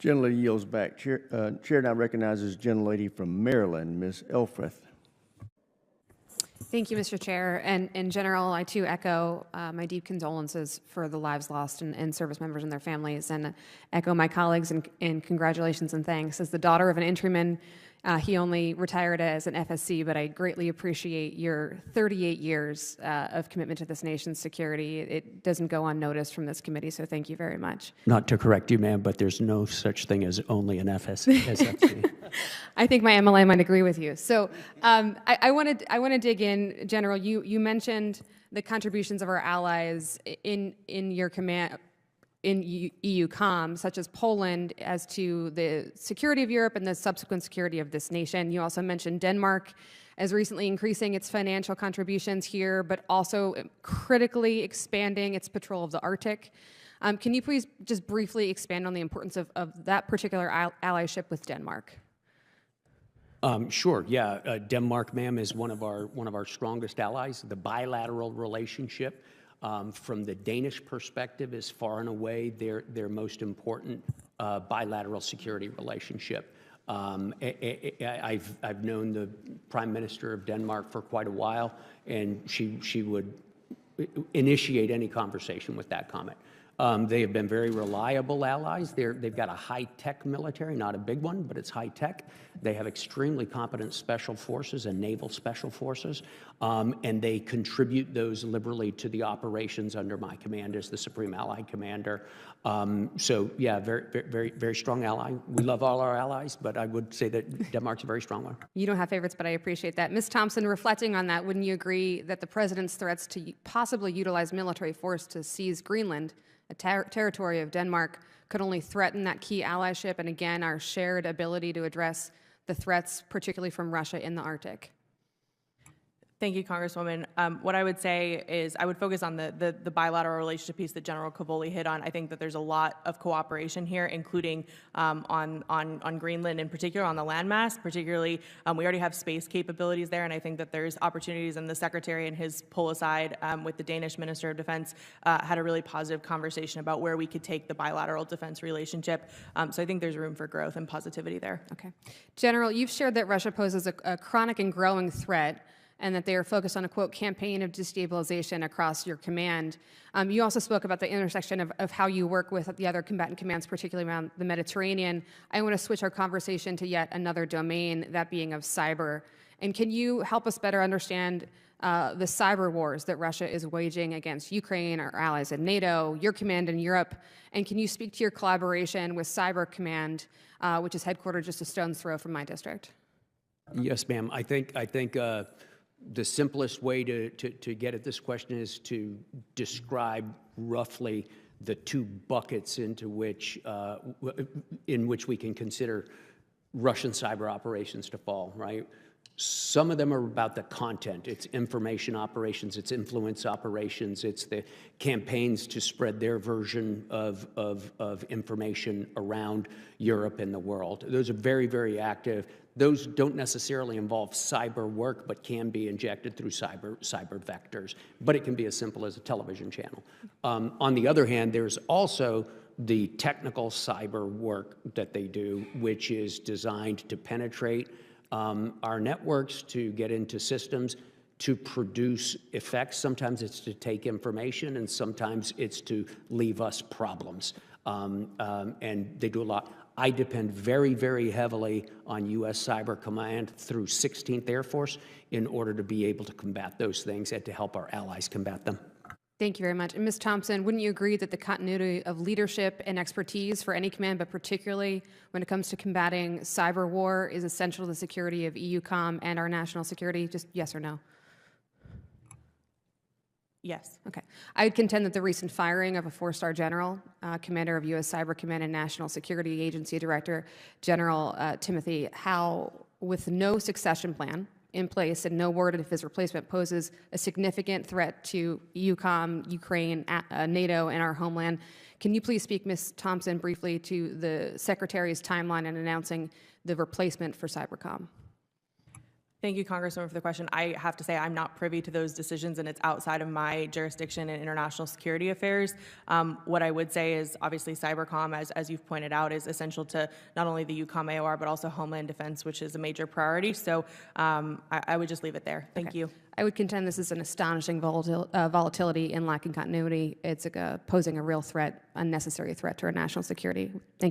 Gentlelady yields back. Chair now recognizes Gentlelady from Maryland, Ms. Elfreth. Thank you, Mr. Chair. And in general, I too echo my deep condolences for the lives lost and service members and their families, and echo my colleagues in congratulations and thanks. As the daughter of an entryman, he only retired as an FSC, but I greatly appreciate your 38 years of commitment to this nation's security. It doesn't go unnoticed from this committee, so thank you very much. Not to correct you, ma'am, but there's no such thing as only an FSC. I think my MLA might agree with you. So I want to dig in, General. You mentioned the contributions of our allies in your command in EU-COM, such as Poland, as to the security of Europe and the subsequent security of this nation. You also mentioned Denmark as recently increasing its financial contributions here, but also critically expanding its patrol of the Arctic. Can you please just briefly expand on the importance of that particular allyship with Denmark? Sure. Yeah, Denmark, ma'am, is one of our strongest allies. The bilateral relationship, from the Danish perspective, is far and away their most important bilateral security relationship. I've known the Prime Minister of Denmark for quite a while, and she would initiate any conversation with that comment. They have been very reliable allies. They've got a high-tech military, not a big one, but it's high-tech. They have extremely competent special forces and naval special forces, and they contribute those liberally to the operations under my command as the Supreme Allied Commander. So, yeah, very strong ally. We love all our allies, but I would say that Denmark's a very strong one. You don't have favorites, but I appreciate that. Ms. Thompson, reflecting on that, wouldn't you agree that the president's threats to possibly utilize military force to seize Greenland, a territory of Denmark, could only threaten that key allyship and, again, our shared ability to address the threats, particularly from Russia in the Arctic? Thank you, Congresswoman. What I would say is I would focus on the bilateral relationship piece that General Cavoli hit on. I think that there's a lot of cooperation here, including on Greenland in particular, on the landmass. Particularly, we already have space capabilities there, and I think that there's opportunities. And the Secretary, in his pull aside with the Danish Minister of Defense, had a really positive conversation about where we could take the bilateral defense relationship. So I think there's room for growth and positivity there. Okay, General, you've shared that Russia poses a chronic and growing threat, and that they are focused on a, quote, campaign of destabilization across your command. You also spoke about the intersection of how you work with the other combatant commands, particularly around the Mediterranean. I want to switch our conversation to yet another domain, that being of cyber. And can you help us better understand the cyber wars that Russia is waging against Ukraine, our allies in NATO, your command in Europe? And can you speak to your collaboration with Cyber Command, which is headquartered just a stone's throw from my district? Yes, ma'am. I think the simplest way to get at this question is to describe roughly the two buckets in which we can consider Russian cyber operations to fall, right? Some of them are about the content. It's information operations, it's influence operations, it's the campaigns to spread their version of information around Europe and the world. Those are very, very active. Those don't necessarily involve cyber work, but can be injected through cyber vectors. But it can be as simple as a television channel. On the other hand, there's also the technical cyber work that they do, which is designed to penetrate our networks, to get into systems, to produce effects. Sometimes it's to take information, and sometimes it's to leave us problems. And they do a lot. I depend very, very heavily on U.S. Cyber Command through 16th Air Force in order to be able to combat those things and to help our allies combat them. Thank you very much. And Ms. Thompson, wouldn't you agree that the continuity of leadership and expertise for any command, but particularly when it comes to combating cyber war, is essential to the security of EU-COM and our national security? Just yes or no? Yes. Okay. I would contend that the recent firing of a four-star general, commander of U.S. Cyber Command and National Security Agency Director General Timothy Howe, with no succession plan in place and no word of his replacement, poses a significant threat to EU-COM, Ukraine, NATO, and our homeland. Can you please speak, Ms. Thompson, briefly to the Secretary's timeline in announcing the replacement for Cybercom? Thank you, Congresswoman, for the question. I have to say I'm not privy to those decisions, and it's outside of my jurisdiction in international security affairs. What I would say is, obviously, cybercom, as you've pointed out, is essential to not only the UCOM AOR, but also Homeland Defense, which is a major priority. So I would just leave it there. Thank you. I would contend this is an astonishing volatility and lacking continuity. It's posing a real threat, unnecessary threat to our national security. Thank you.